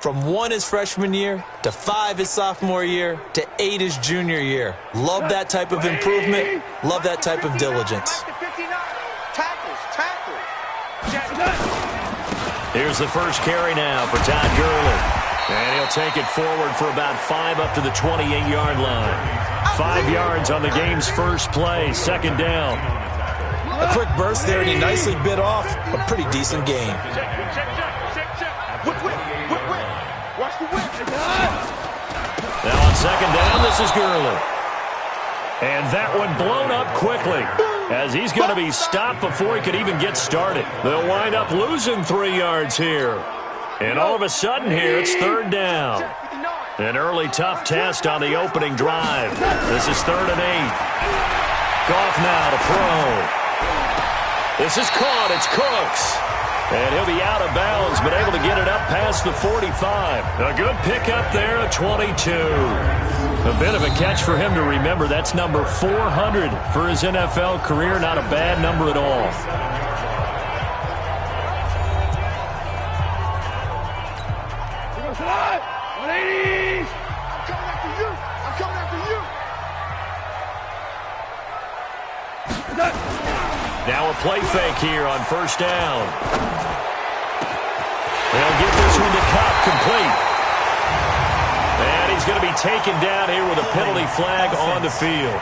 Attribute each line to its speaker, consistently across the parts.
Speaker 1: From 1 his freshman year, to 5 his sophomore year, to 8 his junior year. Love that type of improvement. Love that type of diligence.
Speaker 2: Here's the first carry now for Todd Gurley. And he'll take it forward for about 5 up to the 28-yard line. 5 yards on the game's first play, second down.
Speaker 1: A quick burst there, and he nicely bit off a pretty decent gain.
Speaker 2: Now on second down, this is Gurley. And that one blown up quickly, as he's going to be stopped before he could even get started. They'll wind up losing 3 yards here. And all of a sudden here, it's third down. An early tough test on the opening drive. This is 3rd and 8. Goff now to throw. This is caught. It's Cooks. And he'll be out of bounds, but able to get it up past the 45. A good pickup there at 22. A bit of a catch for him to remember. That's number 400 for his NFL career. Not a bad number at all. Now a play fake here on first down. They'll get this one to Cup, complete. And he's going to be taken down here with a penalty flag on the field.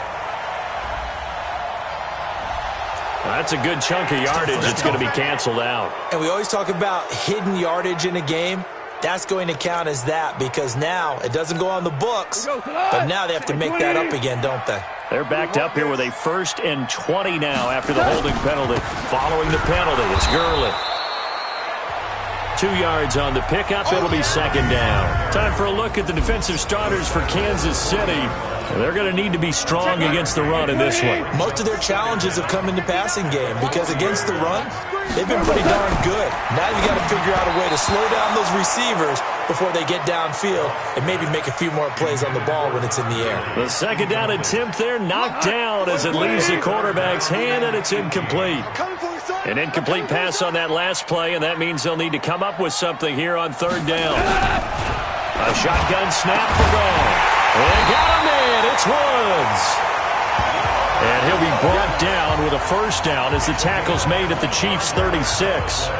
Speaker 2: That's a good chunk of yardage. It's going to be canceled out.
Speaker 1: And we always talk about hidden yardage in a game. That's going to count as that, because now it doesn't go on the books, but now they have to make that up again, don't they?
Speaker 2: They're backed up here with a 1st and 20 now after the holding penalty. Following the penalty, it's Gurley. 2 yards on the pickup. It'll be second down. Time for a look at the defensive starters for Kansas City. They're going to need to be strong against the run in this one.
Speaker 1: Most of their challenges have come in the passing game, because against the run, they've been pretty darn good. Now you got to figure out a way to slow down those receivers before they get downfield and maybe make a few more plays on the ball when it's in the air.
Speaker 2: The second down attempt there knocked down as it leaves the quarterback's hand, and it's incomplete. An incomplete pass on that last play, and that means they'll need to come up with something here on third down. A shotgun snap for goal. They got him in. It's Woods. And he'll be brought down with a first down as the tackle's made at the Chiefs' 36.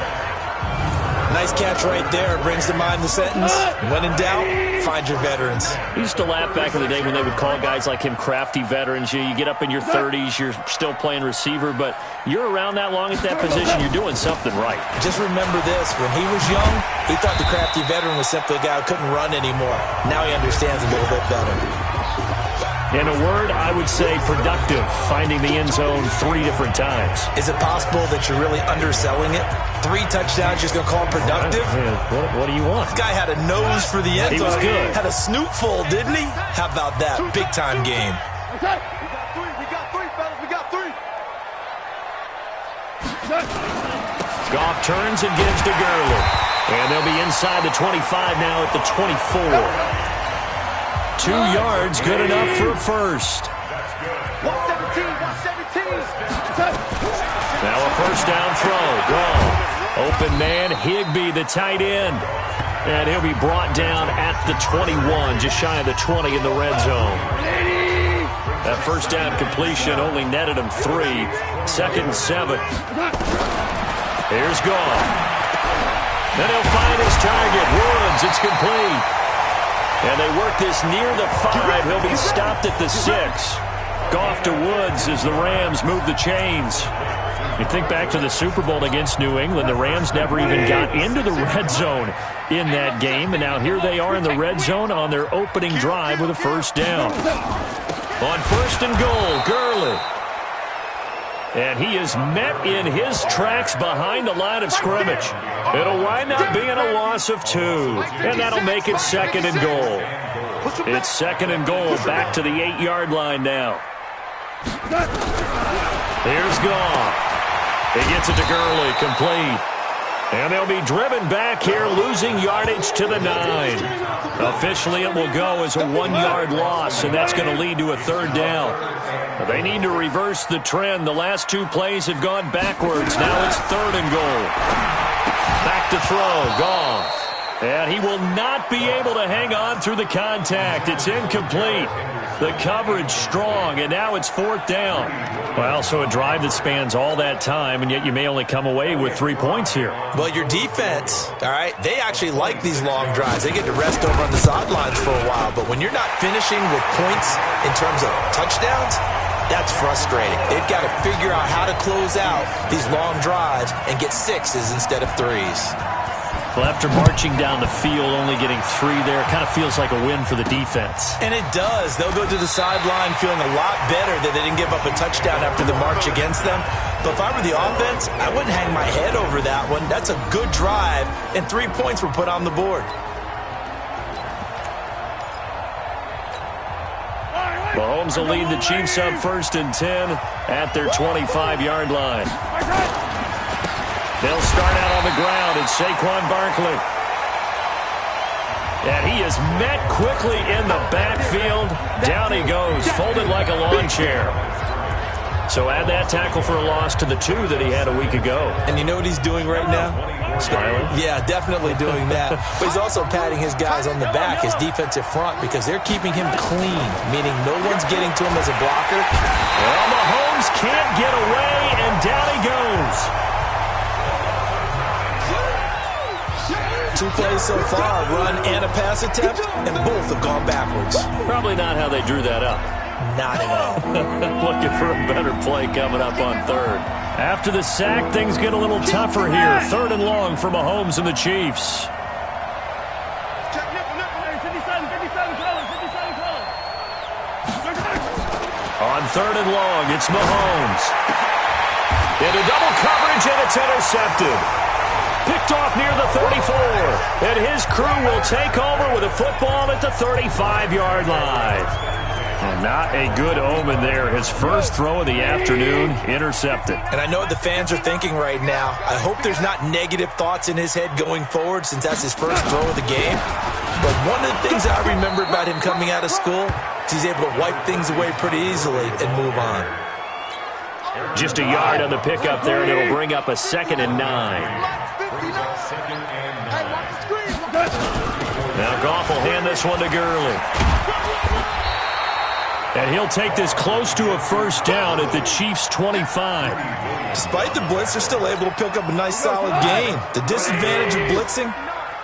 Speaker 1: Nice catch right there. Brings to mind the sentence, when in doubt, find your veterans.
Speaker 2: I used to laugh back in the day when they would call guys like him crafty veterans. You get up in your 30s, you're still playing receiver, but you're around that long at that position, you're doing something right.
Speaker 1: Just remember this. When he was young, he thought the crafty veteran was simply a guy who couldn't run anymore. Now he understands a little bit better.
Speaker 2: In a word, I would say productive, finding the end zone 3 different times.
Speaker 1: Is it possible that you're really underselling it? 3 touchdowns, just going to call it productive?
Speaker 2: What do you want?
Speaker 1: This guy had a nose for the end zone.
Speaker 2: He was good.
Speaker 1: Had a snoot full, didn't he? How about that? Big-time game.
Speaker 3: We got three, fellas. We got 3.
Speaker 2: Goff turns and gives to Gurley. And they'll be inside the 25 now at the 24. 2 yards, good enough for a first.
Speaker 3: 117.
Speaker 2: Now a first down throw. Gone. Open man, Higbee, the tight end. And he'll be brought down at the 21, just shy of the 20 in the red zone. That first down completion only netted him 3. 2nd and 7. Here's Goff. Then he'll find his target. Woods, it's complete. And they work this near the 5. He'll be stopped at the 6. Goff to Woods as the Rams move the chains. You think back to the Super Bowl against New England. The Rams never even got into the red zone in that game. And now here they are in the red zone on their opening drive with a first down. On 1st and goal, Gurley. And he is met in his tracks behind the line of scrimmage. It'll wind up being a loss of 2. And that'll make it 2nd and goal. It's 2nd and goal, back to the 8-yard line now. Here's Goff. He gets it to Gurley, complete. And they'll be driven back here, losing yardage to the 9. Officially, it will go as a 1-yard loss, and that's going to lead to a third down. They need to reverse the trend. The last 2 plays have gone backwards. Now it's 3rd and goal. Back to throw, Goff. And he will not be able to hang on through the contact. It's incomplete. The coverage strong, and now it's 4th down. Well, so a drive that spans all that time, and yet you may only come away with 3 points here.
Speaker 1: Well, your defense, all right, they actually like these long drives. They get to rest over on the sidelines for a while. But when you're not finishing with points in terms of touchdowns, that's frustrating. They've got to figure out how to close out these long drives and get 6s instead of 3s.
Speaker 2: Well, after marching down the field, only getting 3 there, kind of feels like a win for the defense.
Speaker 1: And it does. They'll go to the sideline feeling a lot better that they didn't give up a touchdown after the march against them. But if I were the offense, I wouldn't hang my head over that one. That's a good drive, and 3 points were put on the board.
Speaker 2: Mahomes will lead the Chiefs up 1st and 10 at their 25-yard line. They'll start out on the ground. It's Saquon Barkley. And he is met quickly in the backfield. Down he goes, folded like a lawn chair. So add that tackle for a loss to the 2 that he had a week ago.
Speaker 1: And you know what he's doing right now?
Speaker 2: Smiling?
Speaker 1: Yeah, definitely doing that. But he's also patting his guys on the back, his defensive front, because they're keeping him clean, meaning no one's getting to him as a blocker.
Speaker 2: Well, Mahomes can't get away, and down he goes.
Speaker 1: 2 plays so far, run and a pass attempt, and both have gone backwards.
Speaker 2: Probably not how they drew that up.
Speaker 1: Not at all.
Speaker 2: Looking for a better play coming up on 3rd. After the sack, things get a little tougher here. 3rd and long for Mahomes and the Chiefs. On 3rd and long, it's Mahomes. Into double coverage, and it's intercepted. Picked off near the 34. And his crew will take over with a football at the 35-yard line. Not a good omen there. His first throw of the afternoon, intercepted.
Speaker 1: And I know what the fans are thinking right now. I hope there's not negative thoughts in his head going forward since that's his first throw of the game. But one of the things I remember about him coming out of school is he's able to wipe things away pretty easily and move on.
Speaker 2: Just a yard on the pickup there, and it'll bring up a 2nd and 9. Now Goff will hand this one to Gurley. And he'll take this close to a 1st down at the Chiefs' 25.
Speaker 1: Despite the blitz, they're still able to pick up a nice solid gain. The disadvantage of blitzing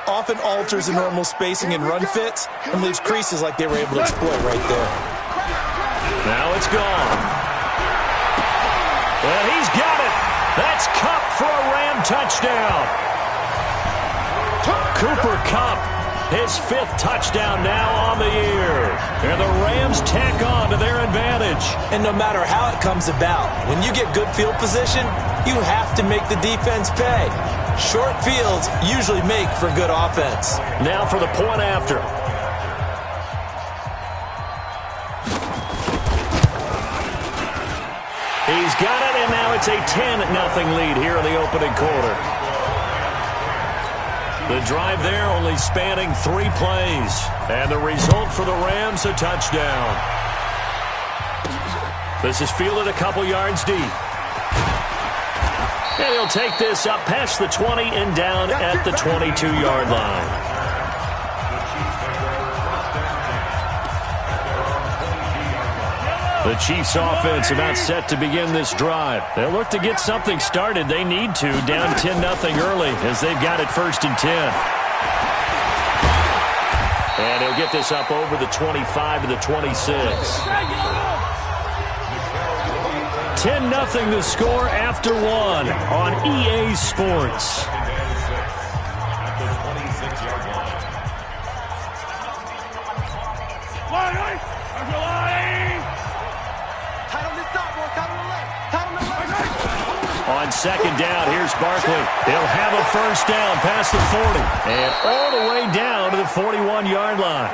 Speaker 1: often alters the normal spacing and run fits and leaves creases like they were able to exploit right there.
Speaker 2: Now it's gone. And he's got it. That's Kupp for a Ram touchdown. Cooper Kupp, his 5th touchdown now on the year. And the Rams tack on to their advantage.
Speaker 1: And no matter how it comes about, when you get good field position, you have to make the defense pay. Short fields usually make for good offense.
Speaker 2: Now for the point after. He's got it, and now it's a 10-0 lead here in the opening quarter. The drive there only spanning 3 plays. And the result for the Rams, a touchdown. This is fielded a couple yards deep. And he'll take this up past the 20 and down at the 22-yard line. The Chiefs offense about set to begin this drive. They'll look to get something started. They need to, down 10-0 early as they've got it 1st and 10. And he'll get this up over the 25 to the 26. 10-0 the score after 1 on EA Sports. On 2nd down, here's Barkley. He'll have a 1st down past the 40. And all the way down to the 41-yard line.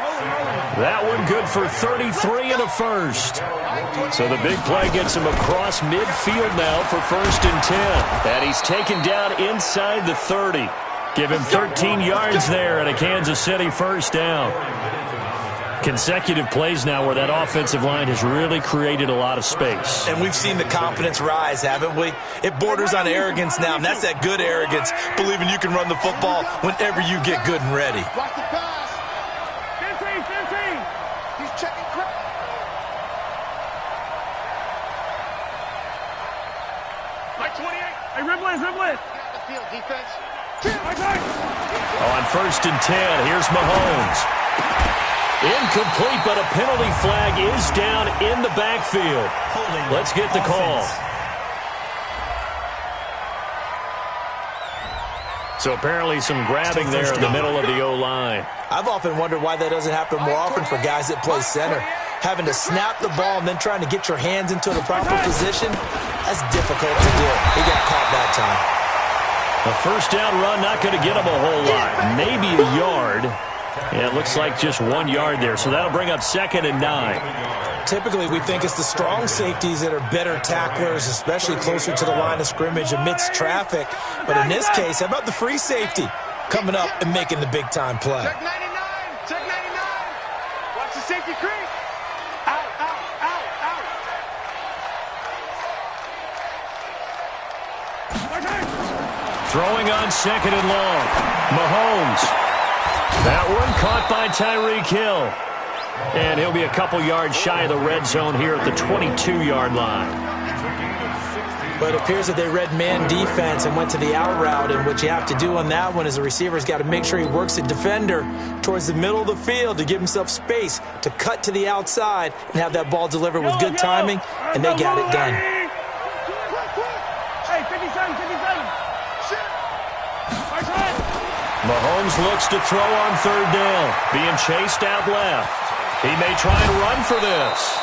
Speaker 2: That one good for 33 and a 1st. So the big play gets him across midfield now for 1st and 10. And he's taken down inside the 30. Give him 13 yards there and a Kansas City 1st down. Consecutive plays now where that offensive line has really created a lot of space.
Speaker 1: And we've seen the confidence rise, haven't we? It borders on arrogance now, and that's that good arrogance, believing you can run the football whenever you get good and ready.
Speaker 3: Block the pass. 15. He's checking. Like 28. Hey, Riblet. Get out the field, defense.
Speaker 2: On 1st and 10, here's Mahomes. Incomplete, but a penalty flag is down in the backfield. Let's get the call. So apparently some grabbing there in the middle of the O-line.
Speaker 1: I've often wondered why that doesn't happen more often for guys that play center. Having to snap the ball and then trying to get your hands into the proper position, that's difficult to do. He got caught that time.
Speaker 2: A first down run, not going to get him a whole lot. Maybe a yard. Yeah, it looks like just 1 yard there, so that'll bring up 2nd and 9.
Speaker 1: Typically, we think it's the strong safeties that are better tacklers, especially closer to the line of scrimmage amidst traffic. But in this case, how about the free safety coming up and making the big-time play?
Speaker 3: Check 99. Watch the safety creep. Out.
Speaker 2: Throwing on 2nd and long. Mahomes. That one caught by Tyreek Hill. And he'll be a couple yards shy of the red zone here at the 22-yard line.
Speaker 1: But it appears that they read man defense and went to the out route, and what you have to do on that one is the receiver's got to make sure he works the defender towards the middle of the field to give himself space to cut to the outside and have that ball delivered with good timing, and they got it done.
Speaker 3: Hey, 57.
Speaker 2: Mahomes looks to throw on 3rd down. Being chased out left. He may try and run for this.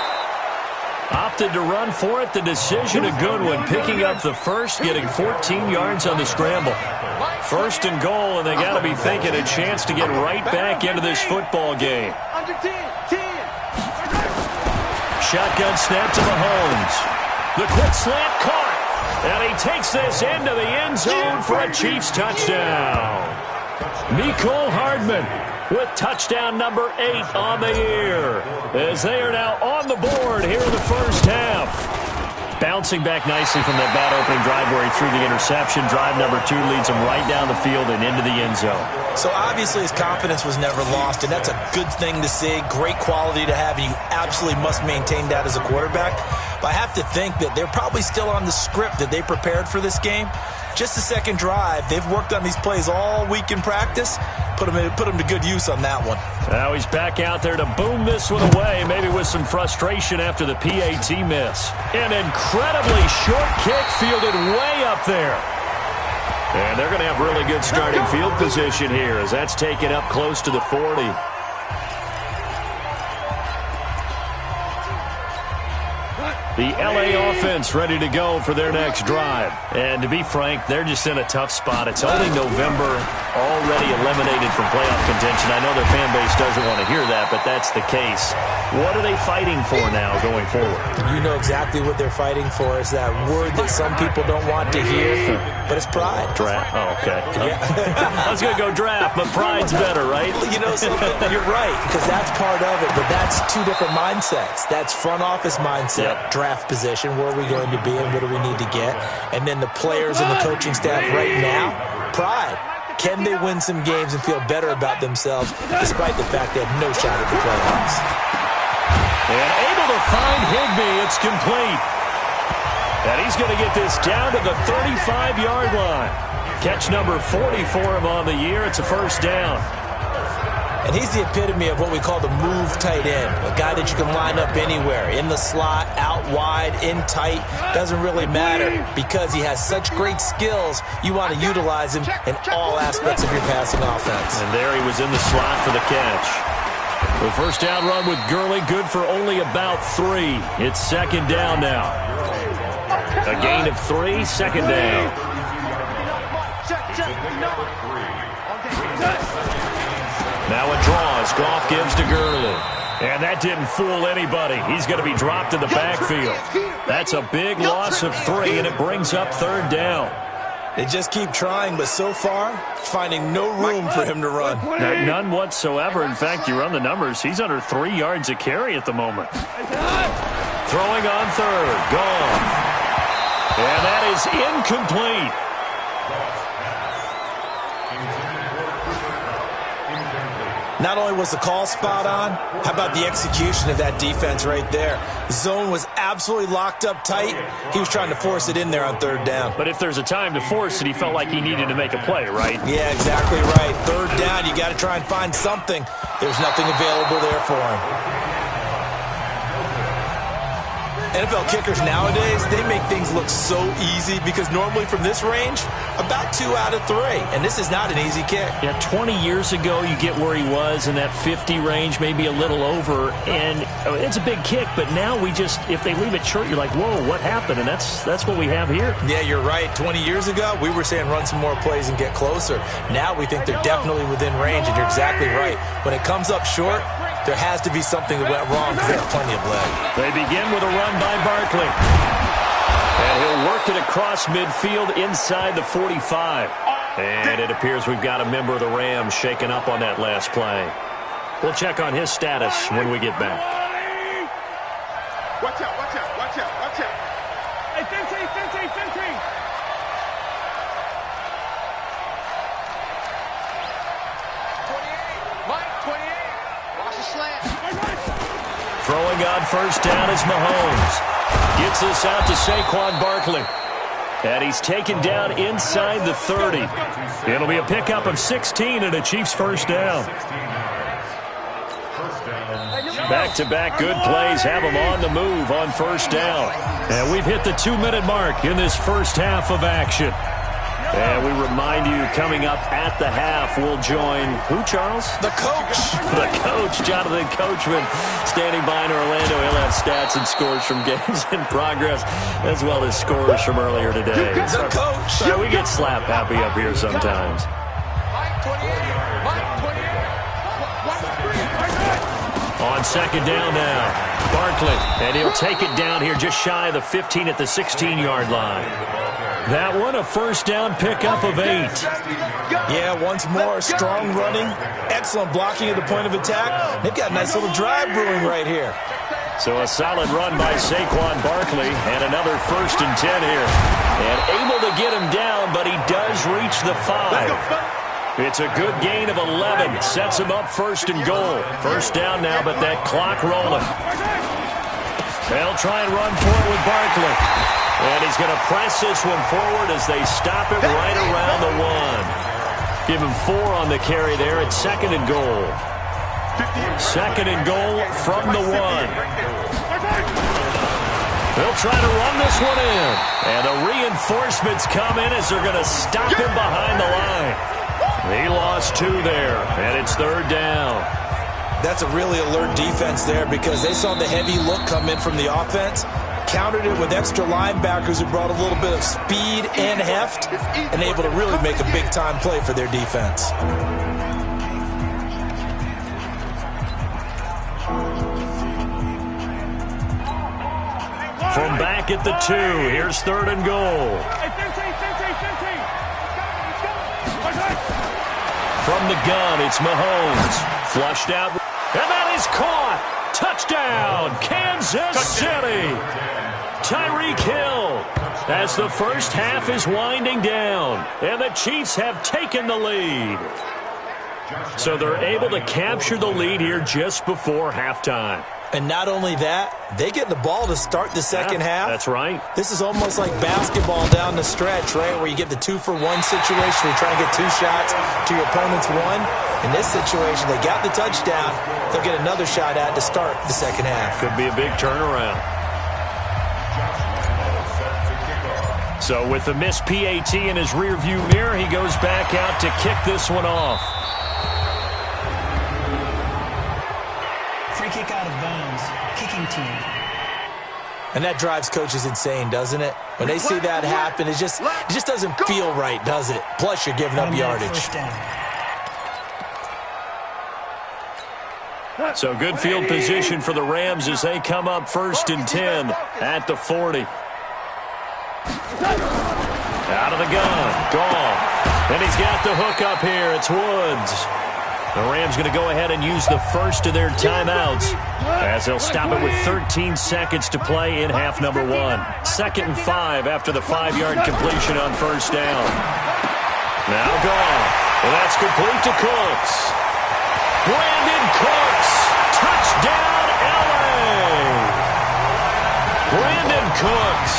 Speaker 2: Opted to run for it. The decision a good one. Picking up the first, getting 14 yards on the scramble. 1st and goal, and they got to be thinking a chance to get right back into this football game.
Speaker 3: Under 10.
Speaker 2: Shotgun snap to Mahomes. The quick slant caught. And he takes this into the end zone for a Chiefs touchdown. Mecole Hardman with touchdown number 8 on the year, as they are now on the board here in the first half. Bouncing back nicely from that bad opening drive where he threw the interception. Drive number 2 leads him right down the field and into the end zone.
Speaker 1: So obviously his confidence was never lost, and that's a good thing to see. Great quality to have, and you absolutely must maintain that as a quarterback. But I have to think that they're probably still on the script that they prepared for this game. Just the second drive. They've worked on these plays all week in practice. Put them to good use on that one.
Speaker 2: Now he's back out there to boom this one away, maybe with some frustration after the PAT miss. An incredibly short kick fielded way up there. And they're going to have really good starting field position here as that's taken up close to the 40. The L.A. offense ready to go for their next drive. And to be frank, they're just in a tough spot. It's only November, already eliminated from playoff contention. I know their fan base doesn't want to hear that, but that's the case. What are they fighting for now going forward?
Speaker 1: You know exactly what they're fighting for. Is that word that some people don't want to hear, but it's pride.
Speaker 2: Draft. Oh, okay.
Speaker 1: Yeah.
Speaker 2: I was going to go draft, but pride's better, right?
Speaker 1: You know something? You're right, because that's part of it, but that's 2 different mindsets. That's front office mindset, draft position, where are we going to be and what do we need to get? And then the players and the coaching staff right now, pride. Can they win some games and feel better about themselves despite the fact they have no shot at the playoffs?
Speaker 2: And able to find Higbee. It's complete. And he's going to get this down to the 35-yard line. Catch number 40 for him on the year. It's a first down.
Speaker 1: And he's the epitome of what we call the move tight end, a guy that you can line up anywhere, in the slot, out wide, in tight, doesn't really matter because he has such great skills. You want to utilize him in all aspects of your passing offense.
Speaker 2: And there he was in the slot for the catch. The first down run with Gurley, good for only about 3. It's second down now. A gain of 3, second down. Now it draws. Goff gives to Gurley. And that didn't fool anybody. He's going to be dropped in the backfield. That's a big loss of 3, and it brings up third down.
Speaker 1: They just keep trying, but so far, finding no room for him to run.
Speaker 2: None whatsoever. In fact, you run the numbers. He's under 3 yards a carry at the moment. Throwing on third. Gone. And that is incomplete.
Speaker 1: Not only was the call spot on, how about the execution of that defense right there? The zone was absolutely locked up tight. He was trying to force it in there on third down.
Speaker 2: But if there's a time to force it, he felt like he needed to make a play, right?
Speaker 1: Yeah, exactly right. Third down, you got to try and find something. There's nothing available there for him. NFL kickers nowadays, they make things look so easy because normally from this range, about 2 out of 3. And this is not an easy kick.
Speaker 2: Yeah, 20 years ago, you get where he was in that 50 range, maybe a little over. And it's a big kick, but now we just, if they leave it short, you're like, whoa, what happened? And that's what we have here.
Speaker 1: Yeah, you're right. 20 years ago, we were saying run some more plays and get closer. Now we think they're definitely within range, and you're exactly right. When it comes up short, there has to be something that went wrong because they have plenty of leg.
Speaker 2: They begin with a run by Barkley. And he'll work it across midfield inside the 45. And it appears we've got a member of the Rams shaken up on that last play. We'll check on his status when we get back.
Speaker 3: Watch out, watch out, watch out, watch out. Hey, Fenty.
Speaker 2: Throwing on first down is Mahomes. Gets this out to Saquon Barkley. And he's taken down inside the 30. It'll be a pickup of 16 and a Chiefs first down. Back-to-back good plays have them on the move on first down. And we've hit the 2-minute mark in this first half of action. And we remind you, coming up at the half, we'll join who, Charles?
Speaker 1: The coach.
Speaker 2: The coach, Jonathan Coachman, standing by in Orlando. He'll have stats and scores from games in progress, as well as scores from earlier today.
Speaker 1: The coach.
Speaker 2: So we get slap happy up here sometimes. On second down now, Barkley, and he'll take it down here just shy of the 15 at the 16-yard line. That one, a first down pickup of 8.
Speaker 1: Yeah, once more, strong running, excellent blocking at the point of attack. They've got a nice little drive brewing right here.
Speaker 2: So a solid run by Saquon Barkley, and another 1st and 10 here. And able to get him down, but he does reach the 5. It's a good gain of 11. Sets him up 1st and goal. First down now, but that clock rolling. They'll try and run for it with Barkley. And he's going to press this one forward as they stop it right around the 1. Give him 4 on the carry there at 2nd and goal. 2nd and goal from the 1. They'll try to run this one in. And the reinforcements come in as they're going to stop him behind the line. He lost 2 there, and it's 3rd down.
Speaker 1: That's a really alert defense there because they saw the heavy look come in from the offense, countered it with extra linebackers who brought a little bit of speed and heft, and able to really make a big-time play for their defense.
Speaker 2: From back at the 2, here's 3rd and goal. From the gun, it's Mahomes. Flushed out, and that is caught. Touchdown, Kansas City. Tyreek Hill as the first half is winding down, and the Chiefs have taken the lead. So they're able to capture the lead here just before halftime.
Speaker 1: And not only that, they get the ball to start the second half.
Speaker 2: That's right.
Speaker 1: This is almost like basketball down the stretch, right, where you get the 2-for-1 situation where you try and get 2 shots to your opponent's 1. In this situation, they got the touchdown. They'll get another shot at to start the second half.
Speaker 2: Could be a big turnaround. So with the missed PAT in his rearview mirror, he goes back out to kick this one off.
Speaker 4: Free kick out of bounds. Kicking team.
Speaker 1: And that drives coaches insane, doesn't it? When they see that happen, it just doesn't feel right, does it? Plus, you're giving up yardage.
Speaker 2: So good field position for the Rams as they come up 1st and 10 at the 40. Out of the gun. Gone. And he's got the hook up here. It's Woods. The Rams going to go ahead and use the first of their timeouts as they'll stop it with 13 seconds to play in half number 1. 2nd and 5 after the 5-yard completion on first down. Now gone. And that's complete to Cooks. Brandon Cooks. Touchdown, LA. Brandon Cooks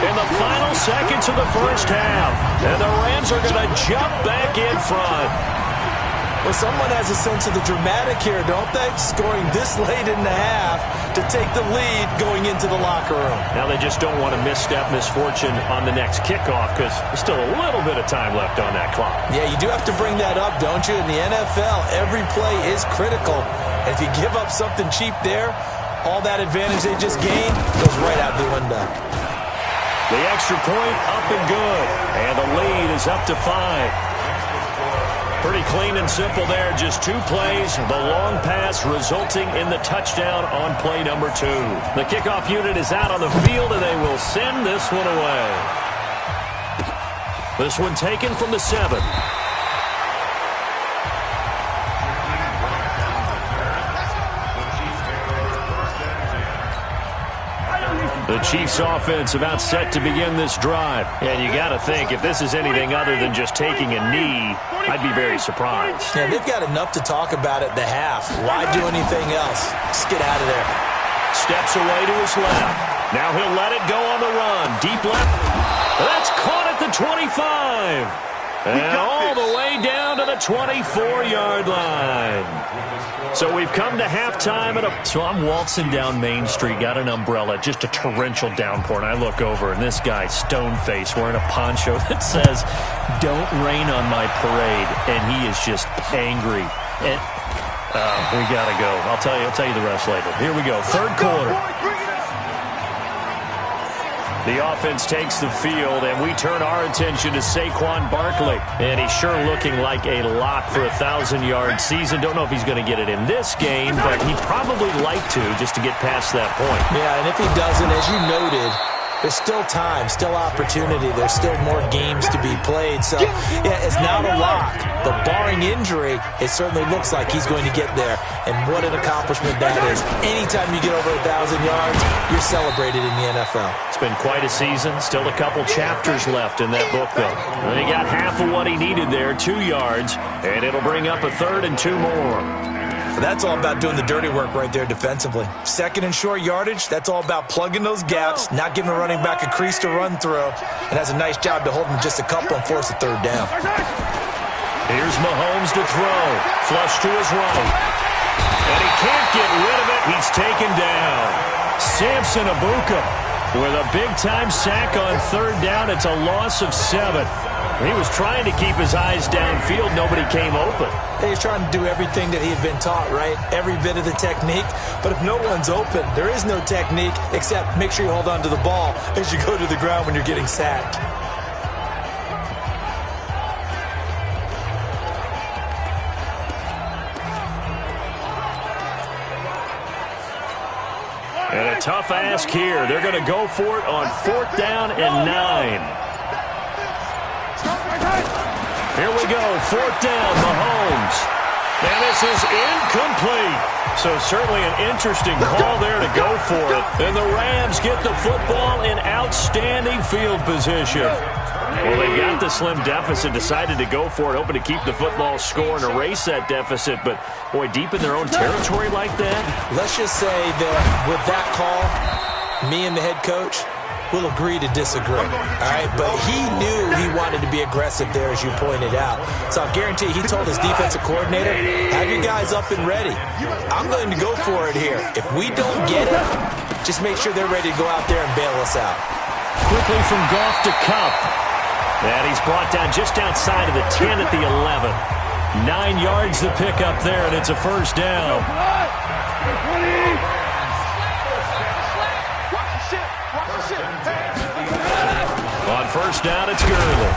Speaker 2: in the final seconds of the first half. And the Rams are going to jump back in front.
Speaker 1: Well, someone has a sense of the dramatic here, don't they? Scoring this late in the half to take the lead going into the locker room.
Speaker 2: Now they just don't want to misstep misfortune on the next kickoff because there's still a little bit of time left on that clock.
Speaker 1: Yeah, you do have to bring that up, don't you? In the NFL, every play is critical. And if you give up something cheap there, all that advantage they just gained goes right out the window.
Speaker 2: The extra point up and good. And the lead is up to 5. Pretty clean and simple there. Just 2 plays. The long pass resulting in the touchdown on play number 2. The kickoff unit is out on the field, and they will send this one away. This one taken from the 7. The Chiefs offense about set to begin this drive. And you got to think, if this is anything other than just taking a knee, I'd be very surprised.
Speaker 1: Yeah, they've got enough to talk about at the half. Why do anything else? Just get out of there.
Speaker 2: Steps away to his left. Now he'll let it go on the run. Deep left. That's caught at the 25. And all the way down to the 24-yard line. So we've come to halftime. So I'm waltzing down Main Street, got an umbrella, just a torrential downpour, and I look over, and this guy, stone-faced, wearing a poncho that says, "Don't rain on my parade," and he is just angry. And we got to go. I'll tell you the rest later. Here we go, third quarter. The offense takes the field, and we turn our attention to Saquon Barkley. And he's sure looking like a lock for a 1,000-yard season. Don't know if he's going to get it in this game, but he'd probably like to just to get past that point.
Speaker 1: Yeah, and if he doesn't, as you noted, there's still time, still opportunity. There's still more games to be played. So, yeah, it's not a lock. But barring injury, it certainly looks like he's going to get there. And what an accomplishment that is. Anytime you get over 1,000 yards, you're celebrated in the NFL.
Speaker 2: It's been quite a season. Still a couple chapters left in that book, though. And he got half of what he needed there, 2 yards. And it'll bring up a 3rd and 2 more.
Speaker 1: So that's all about doing the dirty work right there defensively. 2nd and short yardage, that's all about plugging those gaps, not giving the running back a crease to run through, and has a nice job to hold him just a couple and force a 3rd down.
Speaker 2: Here's Mahomes to throw. Flush to his right. And he can't get rid of it. He's taken down. Samson Abuka with a big-time sack on 3rd down. It's a loss of 7. He was trying to keep his eyes downfield. Nobody came open.
Speaker 1: He's trying to do everything that he had been taught, right? Every bit of the technique. But if no one's open, there is no technique except make sure you hold on to the ball as you go to the ground when you're getting sacked.
Speaker 2: And a tough ask here. They're going to go for it on 4th down and 9. Here we go, 4th down, Mahomes. And this is incomplete. So certainly an interesting call there to go for it. And the Rams get the football in outstanding field position. Well, they've got the slim deficit, decided to go for it, hoping to keep the football score and erase that deficit. But, boy, deep in their own territory like that.
Speaker 1: Let's just say that with that call, me and the head coach will agree to disagree, all right? But he knew he wanted to be aggressive there, as you pointed out. So I guarantee he told his defensive coordinator, have you guys up and ready. I'm going to go for it here. If we don't get it, just make sure they're ready to go out there and bail us out.
Speaker 2: Quickly from Goff to Kupp. And he's brought down just outside of the 10 at the 11. 9 yards to pick up there, and it's a 1st down. On 1st down, it's Gurley.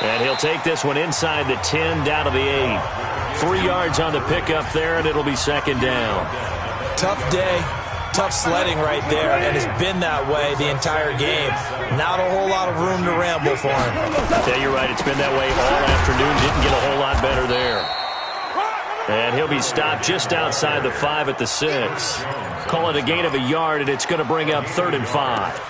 Speaker 2: And he'll take this one inside the 10, down to the 8. 3 yards on the pickup there, and it'll be 2nd down.
Speaker 1: Tough day. tough sledding right there, and it's been that way the entire game. Not a whole lot of room to ramble for him.
Speaker 2: Yeah, you're right. It's been that way all afternoon. Didn't get a whole lot better there. And he'll be stopped just outside the 5 at the 6. Call it a gain of a yard, and it's going to bring up 3rd and 5.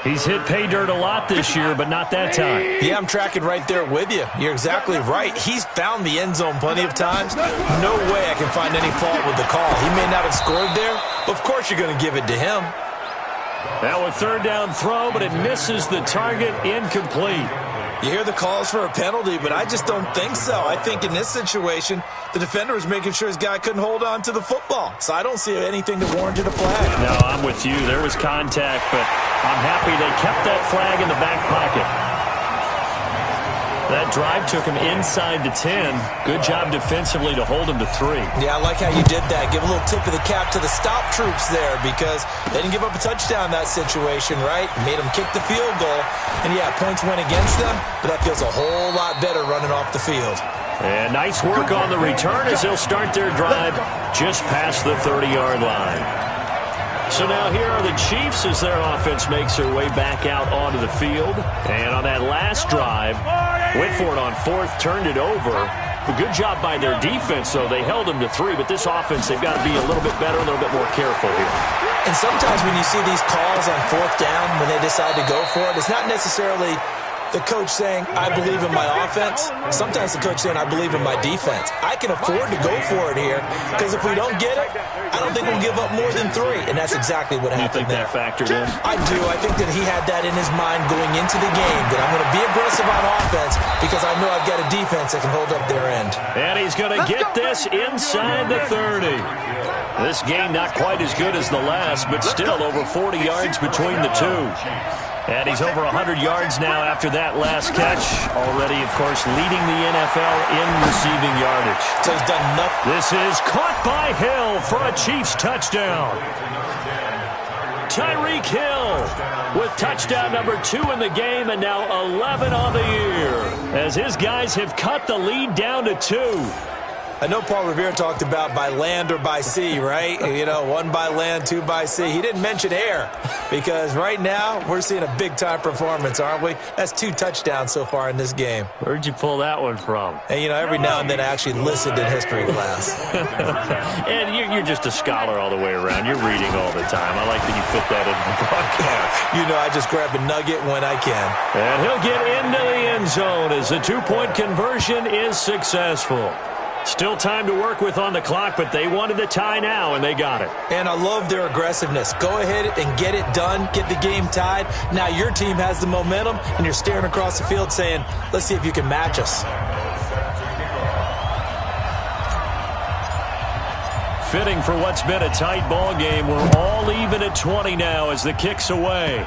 Speaker 2: He's hit pay dirt a lot this year, but not that time.
Speaker 1: Yeah, I'm tracking right there with you. You're exactly right. He's found the end zone plenty of times. No way I can find any fault with the call. He may not have scored there, but of course you're going to give it to him.
Speaker 2: Now a 3rd down throw, but it misses the target, incomplete.
Speaker 1: You hear the calls for a penalty, but I just don't think so. I think in this situation, the defender was making sure his guy couldn't hold on to the football. So I don't see anything that warranted a flag.
Speaker 2: No, I'm with you. There was contact, but I'm happy they kept that flag in the back pocket. That drive took him inside the 10. Good job defensively to hold him to 3.
Speaker 1: Yeah, I like how you did that. Give a little tip of the cap to the stop troops there because they didn't give up a touchdown in that situation, right? Made them kick the field goal. And, yeah, points went against them, but that feels a whole lot better running off the field.
Speaker 2: And nice work on the return as they'll start their drive just past the 30-yard line. So now here are the Chiefs as their offense makes their way back out onto the field. And on that last drive, went for it on 4th, turned it over. A good job by their defense, though. They held them to 3, but this offense, they've got to be a little bit better, a little bit more careful here.
Speaker 1: And sometimes when you see these calls on 4th down, when they decide to go for it, it's not necessarily the coach saying, I believe in my offense. Sometimes the coach saying, I believe in my defense. I can afford to go for it here because if we don't get it, I don't think we'll give up more than 3. And that's exactly what happened there.
Speaker 2: You think that factored in?
Speaker 1: I do. I think that he had that in his mind going into the game, that I'm going to be aggressive on offense because I know I've got a defense that can hold up their end.
Speaker 2: And he's going to get this inside the 30. This game not quite as good as the last, but still over 40 yards between the two. And he's over 100 yards now after that last catch. Already, of course, leading the NFL in receiving yardage.
Speaker 1: So he's done nothing.
Speaker 2: This is caught by Hill for a Chiefs touchdown. Tyreek Hill with touchdown number 2 in the game and now 11 on the year as his guys have cut the lead down to 2.
Speaker 1: I know Paul Revere talked about by land or by sea, right? You know, 1 by land, 2 by sea. He didn't mention air because right now we're seeing a big-time performance, aren't we? That's 2 touchdowns so far in this game.
Speaker 2: Where'd you pull that one from?
Speaker 1: And, you know, every now and then I actually listened in history class.
Speaker 2: And you're just a scholar all the way around. You're reading all the time. I like that you fit that in the broadcast.
Speaker 1: You know, I just grab a nugget when I can.
Speaker 2: And he'll get into the end zone as the 2-point conversion is successful. Still time to work with on the clock, but they wanted the tie now, and they got it.
Speaker 1: And I love their aggressiveness. Go ahead and get it done. Get the game tied. Now your team has the momentum, and you're staring across the field saying, let's see if you can match us.
Speaker 2: Fitting for what's been a tight ball game. We're all even at 20 now as the kick's away.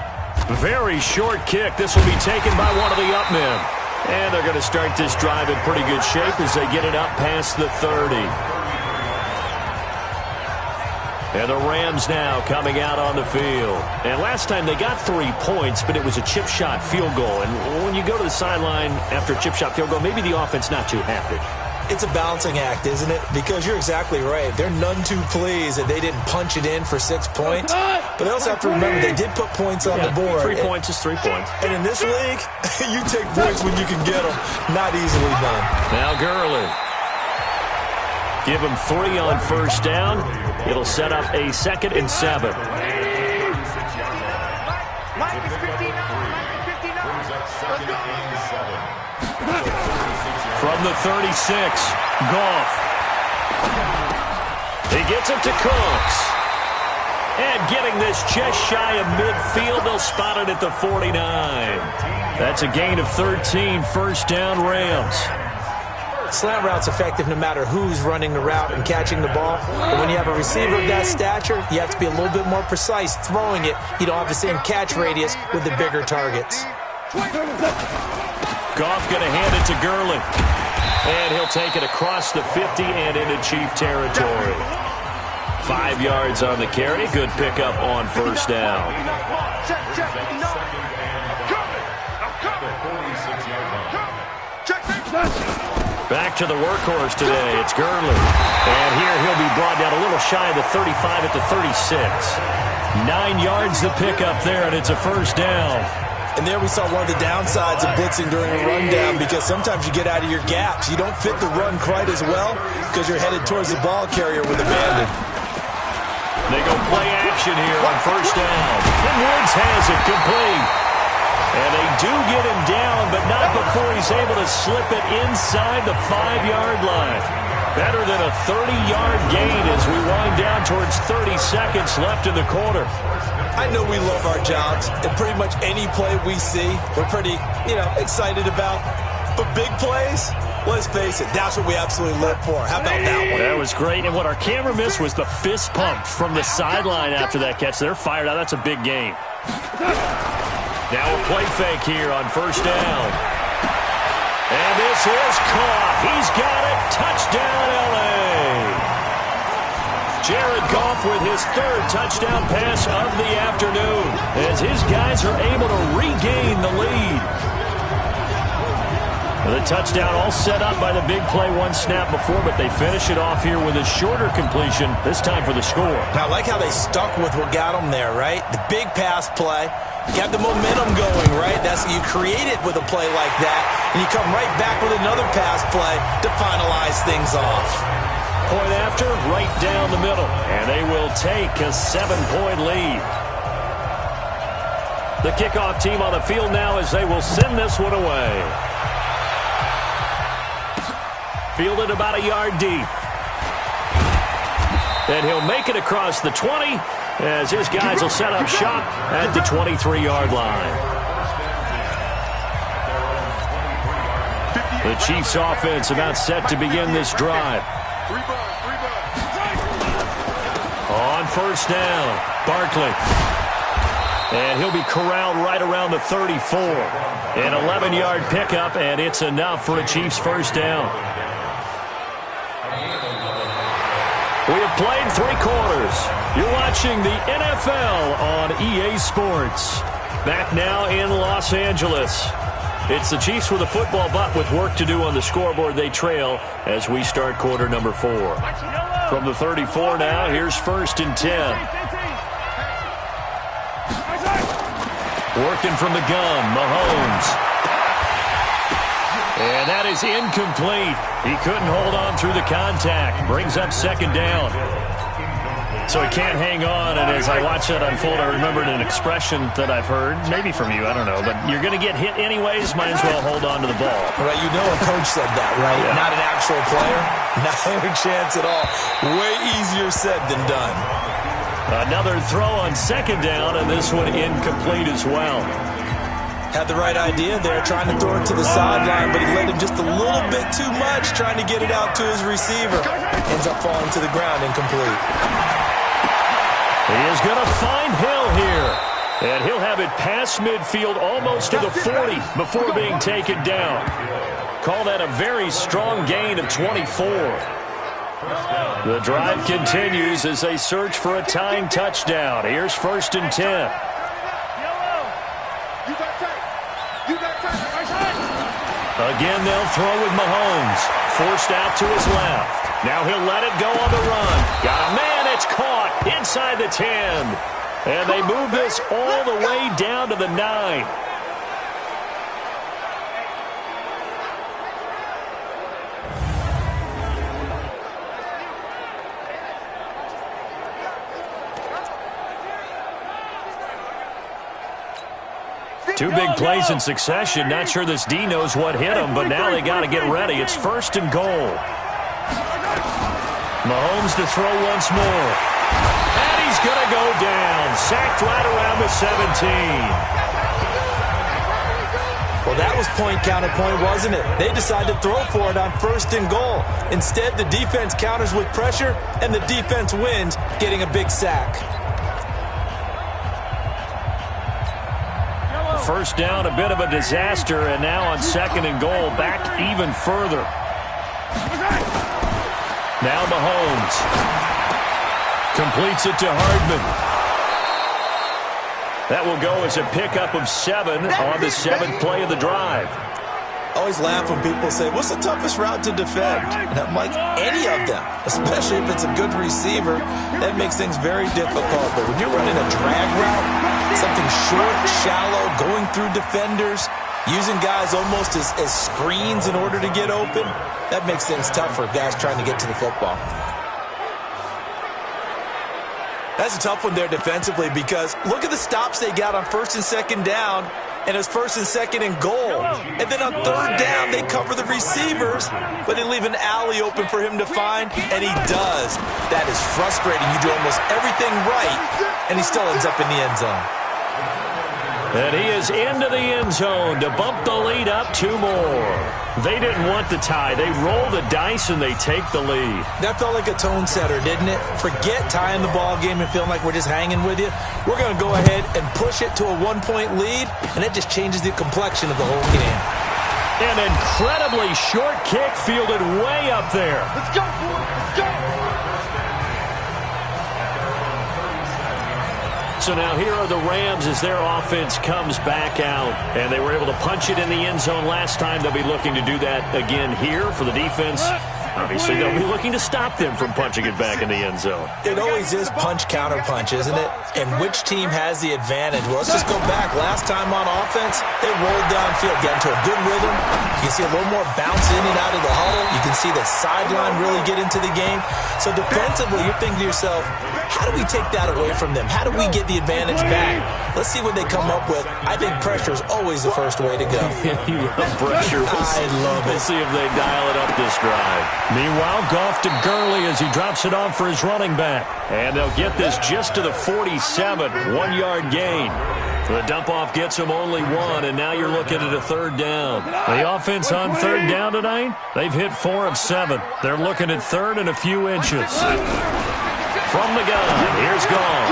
Speaker 2: Very short kick. This will be taken by one of the up men. And they're going to start this drive in pretty good shape as they get it up past the 30. And the Rams now coming out on the field. And last time they got 3 points, but it was a chip shot field goal. And when you go to the sideline after a chip shot field goal, maybe the offense not too happy.
Speaker 1: It's a balancing act, isn't it? Because you're exactly right. They're none too pleased that they didn't punch it in for 6 points. But they also have to remember they did put points on the board.
Speaker 2: 3 points is 3 points.
Speaker 1: And in this league, you take points when you can get them. Not easily done.
Speaker 2: Now Gurley. Give him 3 on first down. It'll set up a 2nd and 7.
Speaker 3: Mike is 59. Mike is 59. Let's go.
Speaker 2: From the 36, Goff. He gets it to Cooks. And getting this just shy of midfield, they'll spot it at the 49. That's a gain of 13, first down Rams.
Speaker 1: Slant route's effective no matter who's running the route and catching the ball. But when you have a receiver of that stature, you have to be a little bit more precise throwing it. You don't have the same catch radius with the bigger targets.
Speaker 2: Goff going to hand it to Gurley. And he'll take it across the 50 and into Chief territory. 5 yards on the carry. Good pickup on first down. Back to the workhorse today. It's Gurley. And here he'll be brought down a little little shy of the 35 at the 36. 9 yards to pick up there, and it's a first down.
Speaker 1: And there we saw one of the downsides of blitzing during a rundown, because sometimes you get out of your gaps. You don't fit the run quite as well because you're headed towards the ball carrier with abandon.
Speaker 2: They go play action here on first down. And Woods has it complete. And they do get him down, but not before he's able to slip it inside the 5-yard line. Better than a 30-yard gain as we wind down towards 30 seconds left in the quarter.
Speaker 1: I know we love our jobs, and pretty much any play we see, we're pretty, excited about. But big plays, let's face it, that's what we absolutely live for. How about that one?
Speaker 2: That was great, and what our camera missed was the fist pump from the sideline after that catch. They're fired out. That's a big game. Now a play fake here on first down. And this is caught. He's got it. Touchdown, L.A. Jared Goff with his 3rd touchdown pass of the afternoon as his guys are able to regain the lead. The touchdown all set up by the big play one snap before, but they finish it off here with a shorter completion, this time for the score.
Speaker 1: Now, I like how they stuck with what got them there, right? The big pass play. Got the momentum going, right? You create it with a play like that, and you come right back with another pass play to finalize things off.
Speaker 2: Point after, right down the middle, and they will take a 7-point lead. The kickoff team on the field now as they will send this one away. Fielded about a yard deep. And he'll make it across the 20 as his guys will set up shop at the 23-yard line. The Chiefs offense about set to begin this drive. On first down, Barkley. And he'll be corralled right around the 34. An 11-yard pickup, and it's enough for a Chiefs first down. We have played 3 quarters. You're watching the NFL on EA Sports. Back now in Los Angeles. It's the Chiefs with a football, but with work to do on the scoreboard. They trail as we start quarter number 4. From the 34 now, here's 1st and 10. Working from the gun, Mahomes. And that is incomplete. He couldn't hold on through the contact. Brings up 2nd down. So he can't hang on, and as I watch that unfold, I remembered an expression that I've heard, maybe from you, I don't know, but you're going to get hit anyways, might as well hold on to the ball.
Speaker 1: Right, a coach said that, right? Yeah. Not an actual player. Not a chance at all. Way easier said than done.
Speaker 2: Another throw on 2nd down, and this one incomplete as well.
Speaker 1: Had the right idea there, trying to throw it to the sideline, but he let him just a little bit too much, trying to get it out to his receiver. Ends up falling to the ground, incomplete.
Speaker 2: He is going to find Hill here. And he'll have it past midfield, almost to the 40, before being taken down. Call that a very strong gain of 24. The drive continues as they search for a tying touchdown. Here's 1st and 10. Again, they'll throw with Mahomes. Forced out to his left. Now he'll let it go on the run. Got a man, it's caught inside the 10. And they move this all the way down to the 9. Two big plays in succession. Not sure this D knows what hit him, but now they got to get ready. It's 1st and goal. Mahomes to throw once more. And he's going to go down. Sacked right around the 17.
Speaker 1: Well, that was point counterpoint, wasn't it? They decided to throw for it on 1st and goal. Instead, the defense counters with pressure, and the defense wins, getting a big sack.
Speaker 2: First down, a bit of a disaster, and now on 2nd and goal, back even further. Now Mahomes completes it to Hardman. That will go as a pickup of 7 on the 7th play of the drive.
Speaker 1: Always laugh when people say, what's the toughest route to defend? And I'm like, any of them, especially if it's a good receiver. That makes things very difficult. But when you're running a drag route, something short, shallow, going through defenders, using guys almost as screens in order to get open, that makes things tough for guys trying to get to the football. That's a tough one there defensively because look at the stops they got on 1st and 2nd down. And it's 1st and 2nd and goal. And then on 3rd down, they cover the receivers, but they leave an alley open for him to find, and he does. That is frustrating. You do almost everything right, and he still ends up in the end zone.
Speaker 2: And he is into the end zone to bump the lead up 2 more. They didn't want the tie. They roll the dice, and they take the lead.
Speaker 1: That felt like a tone setter, didn't it? Forget tying the ball game and feeling like we're just hanging with you. We're going to go ahead and push it to a 1-point lead, and that just changes the complexion of the whole game.
Speaker 2: An incredibly short kick fielded way up there.
Speaker 3: Let's go, boy. Let's go.
Speaker 2: So now here are the Rams as their offense comes back out. And they were able to punch it in the end zone last time. They'll be looking to do that again here for the defense. Obviously, they'll be looking to stop them from punching it back in the end zone.
Speaker 1: It always is punch-counter-punch, isn't it? And which team has the advantage? Well, let's just go back. Last time on offense, they rolled downfield, got into a good rhythm. You can see a little more bounce in and out of the huddle. You can see the sideline really get into the game. So defensively, you're thinking to yourself, how do we take that away from them? How do we get the advantage back? Let's see what they come up with. I think pressure is always the first way to go.
Speaker 2: You love pressure.
Speaker 1: I love it.
Speaker 2: We'll see if they dial it up this drive. Meanwhile, Goff to Gurley as he drops it off for his running back. And they'll get this just to the 47, 1-yard gain. The dump-off gets him only 1, and now you're looking at a 3rd down. The offense on 3rd down tonight, they've hit 4 of 7. They're looking at 3rd and a few inches. From the gun, here's Goff.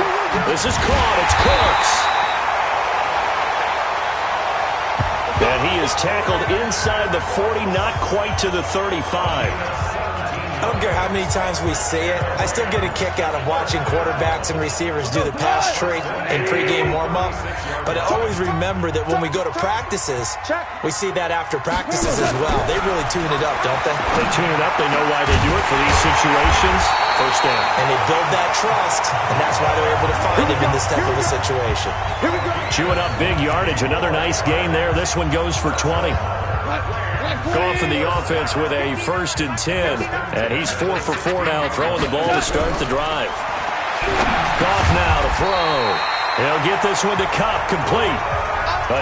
Speaker 2: This is caught. It's Cooks. And he is tackled inside the 40, not quite to the 35.
Speaker 1: I don't care how many times we say it, I still get a kick out of watching quarterbacks and receivers do the pass trade in pregame warm-up. But I always remember that when we go to practices, we see that after practices as well. They really tune it up, don't they?
Speaker 2: They tune it up. They know why they do it for these situations. 1st down.
Speaker 1: And they build that trust, and that's why they're able to find him in this type of a situation.
Speaker 2: Chewing up big yardage. Another nice gain there. This one goes for 20. Goff in the offense with a 1st and 10. And he's 4 for 4 now, throwing the ball to start the drive. Goff now to throw. He'll get this one to Kupp, complete.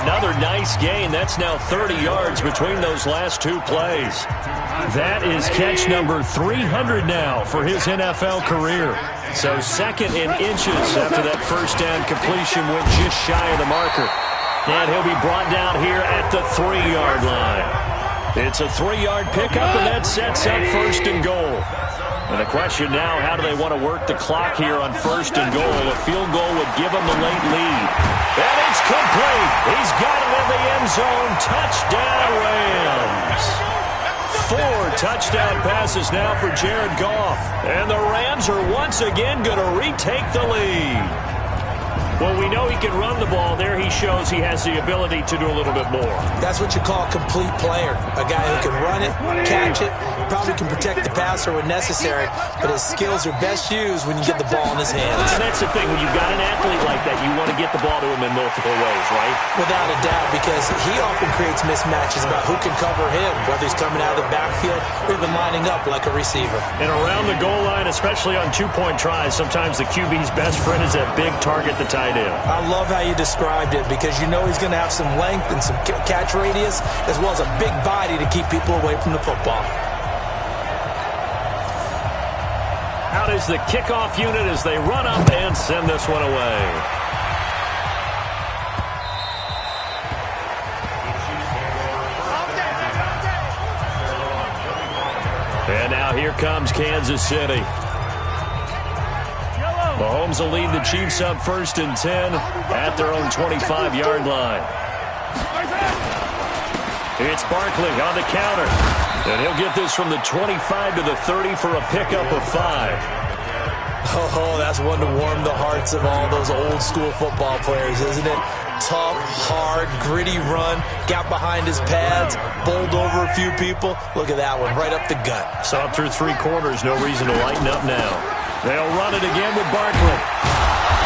Speaker 2: Another nice gain. That's now 30 yards between those last 2 plays. That is catch number 300 now for his NFL career. So 2nd in inches after that 1st down completion went just shy of the marker. And he'll be brought down here at the 3-yard line. It's a 3-yard pickup, and that sets up 1st and goal. And the question now, how do they want to work the clock here on 1st and goal? A field goal would give them the late lead. And it's complete. He's got it in the end zone. Touchdown, Rams. 4 touchdown passes now for Jared Goff. And the Rams are once again going to retake the lead. Well, we know he can run the ball. There he shows he has the ability to do a little bit more.
Speaker 1: That's what you call a complete player. A guy who can run it, catch it, probably can protect the passer when necessary, but his skills are best used when you get the ball in his hands.
Speaker 2: And that's the thing. When you've got an athlete like that, you want to get the ball to him in multiple ways, right?
Speaker 1: Without a doubt, because he often creates mismatches about who can cover him, whether he's coming out of the backfield or even lining up like a receiver.
Speaker 2: And around the goal line, especially on 2-point tries, sometimes the QB's best friend is that big target, the tight end.
Speaker 1: I love how you described it because you know he's going to have some length and some catch radius as well as a big body to keep people away from the football.
Speaker 2: Out is the kickoff unit as they run up and send this one away. And now here comes Kansas City. Mahomes will lead the Chiefs up 1st and 10 at their own 25-yard line. It's Barkley on the counter. And he'll get this from the 25 to the 30 for a pickup of 5.
Speaker 1: Oh, that's one to warm the hearts of all those old-school football players, isn't it? tough, hard, gritty run. Got behind his pads, bowled over a few people. Look at that one, right up the gut.
Speaker 2: So through 3 quarters, no reason to lighten up now. They'll run it again with Barkley.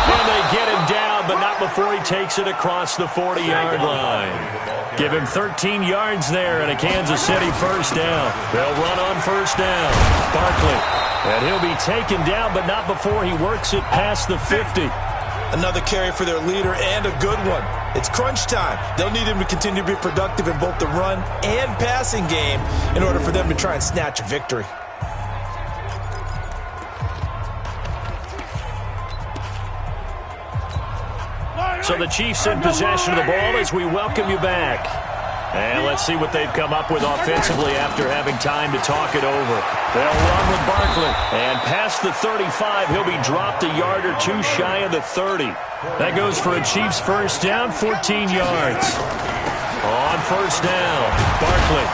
Speaker 2: And they get him down, but not before he takes it across the 40-yard line. Give him 13 yards there and a Kansas City first down. They'll run on first down. Barkley. And he'll be taken down, but not before he works it past the 50.
Speaker 1: Another carry for their leader and a good one. It's crunch time. They'll need him to continue to be productive in both the run and passing game in order for them to try and snatch a victory.
Speaker 2: So the Chiefs in possession of the ball as we welcome you back. And let's see what they've come up with offensively after having time to talk it over. They'll run with Barkley. And past the 35, he'll be dropped a yard or two shy of the 30. That goes for a Chiefs first down, 14 yards. On first down, Barkley.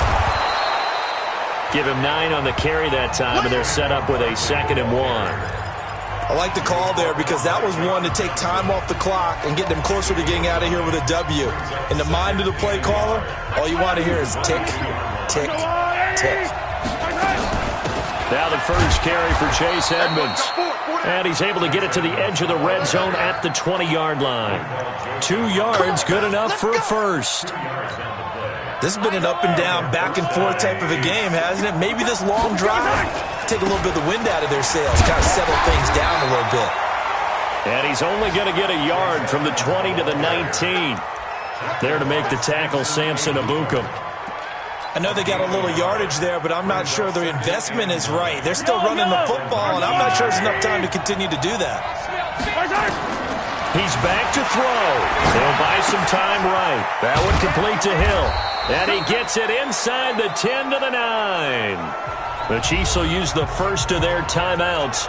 Speaker 2: Give him 9 on the carry that time, and they're set up with a 2nd and 1.
Speaker 1: I like the call there because that was one to take time off the clock and get them closer to getting out of here with a W. In the mind of the play caller, all you want to hear is tick, tick, tick.
Speaker 2: Now the first carry for Chase Edmonds. And he's able to get it to the edge of the red zone at the 20-yard line. 2 yards, good enough for a first.
Speaker 1: This has been an up and down, back and forth type of a game, hasn't it? Maybe this long drive take a little bit of the wind out of their sails, kind of settle things down a little bit.
Speaker 2: And he's only going to get a yard from the 20 to the 19. There to make the tackle, Samson Ebukam.
Speaker 1: I know they got a little yardage there, but I'm not sure their investment is right. They're still running the football, and I'm not sure there's enough time to continue to do that.
Speaker 2: He's back to throw. They'll buy some time right. That one complete to Hill. And he gets it inside the 10 to the 9. The Chiefs will use the first of their timeouts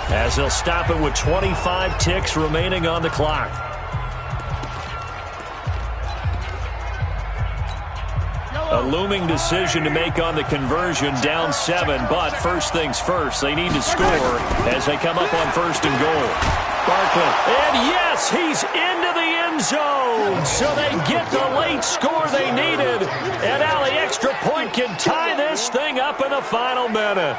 Speaker 2: as they'll stop it with 25 ticks remaining on the clock. A looming decision to make on the conversion, down 7, but first things first, they need to score as they come up on first and goal. Barkley, and yes, he's into the end zone, so they get the late score they needed, and now the extra point can tie this thing up in the final minute.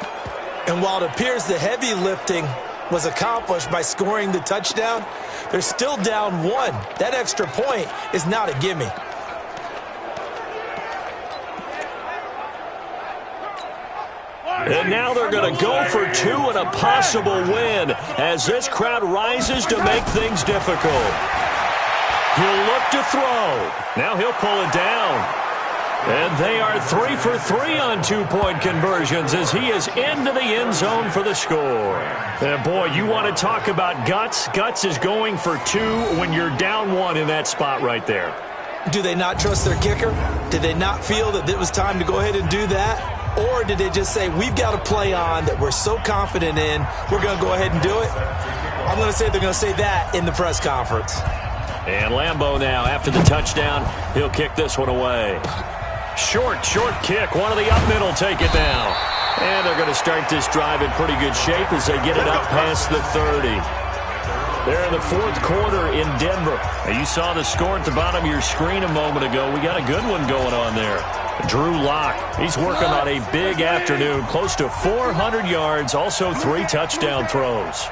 Speaker 1: And while it appears the heavy lifting was accomplished by scoring the touchdown, they're still down 1. That extra point is not a gimme.
Speaker 2: And now they're going to go for 2 and a possible win as this crowd rises to make things difficult. He'll look to throw. Now he'll pull it down. And they are 3 for 3 on 2-point conversions as he is into the end zone for the score. And boy, you want to talk about guts. Guts is going for 2 when you're down 1 in that spot right there.
Speaker 1: Do they not trust their kicker? Did they not feel that it was time to go ahead and do that? Or did they just say, we've got a play on that we're so confident in, we're going to go ahead and do it? I'm going to say they're going to say that in the press conference.
Speaker 2: And Lambeau now, after the touchdown, he'll kick this one away. Short kick. One of the up middle take it now. And they're going to start this drive in pretty good shape as they get it up past the 30. They're in the 4th quarter in Denver. Now, you saw the score at the bottom of your screen a moment ago. We got a good one going on there. Drew Lock, he's working on a big afternoon, close to 400 yards, also 3 touchdown throws.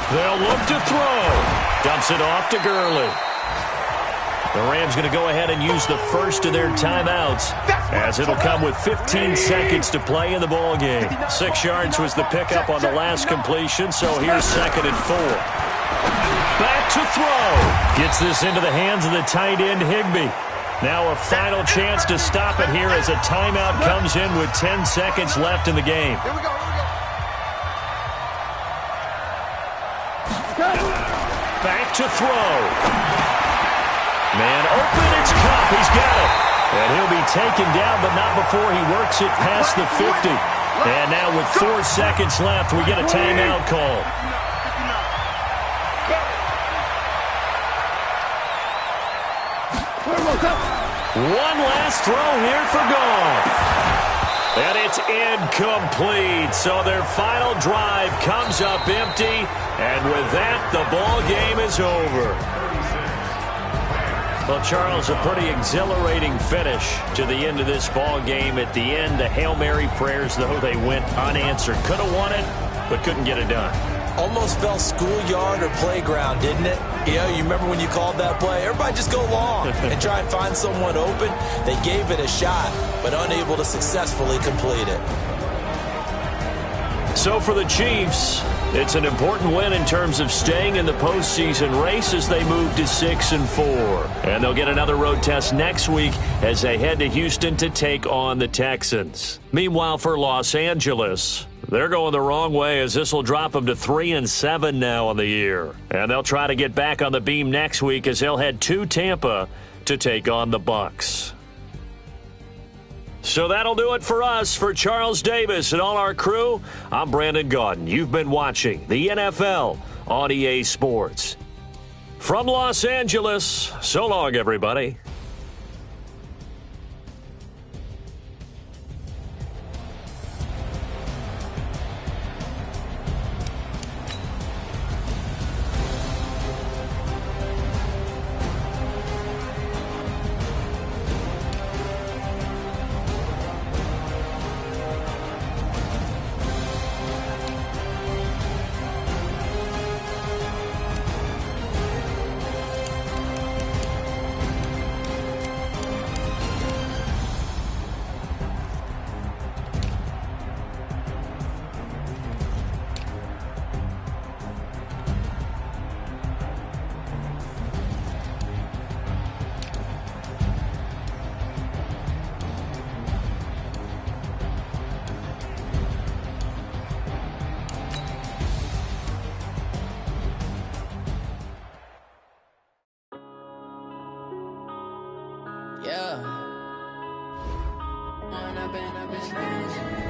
Speaker 2: They'll look to throw. Dumps it off to Gurley. The Rams going to go ahead and use the first of their timeouts as it'll come with 15 seconds to play in the ball game. 6 yards was the pickup on the last completion, so here's 2nd and 4. Back to throw. Gets this into the hands of the tight end, Higbee. Now a final chance to stop it here as a timeout comes in with 10 seconds left in the game. Back to throw. Man open, it's Kupp. He's got it. And he'll be taken down, but not before he works it past the 50. And now with 4 seconds left, we get a timeout call. One last throw here for Goff. And it's incomplete. So their final drive comes up empty. And with that, the ball game is over. Well, Charles, a pretty exhilarating finish to the end of this ball game. At the end, the Hail Mary prayers, though, they went unanswered. Could have won it, but couldn't get it done.
Speaker 1: Almost felt schoolyard or playground, didn't it? You remember when you called that play? Everybody just go long and try and find someone open. They gave it a shot, but unable to successfully complete it.
Speaker 2: So for the Chiefs, it's an important win in terms of staying in the postseason race as they move to 6-4. And they'll get another road test next week as they head to Houston to take on the Texans. Meanwhile, for Los Angeles, they're going the wrong way as this will drop them to 3-7 now on the year. And they'll try to get back on the beam next week as they'll head to Tampa to take on the Bucs. So that'll do it for us. For Charles Davis and all our crew, I'm Brandon Gaudin. You've been watching the NFL on EA Sports. From Los Angeles, so long, everybody.
Speaker 5: Yeah. Wanna been a business.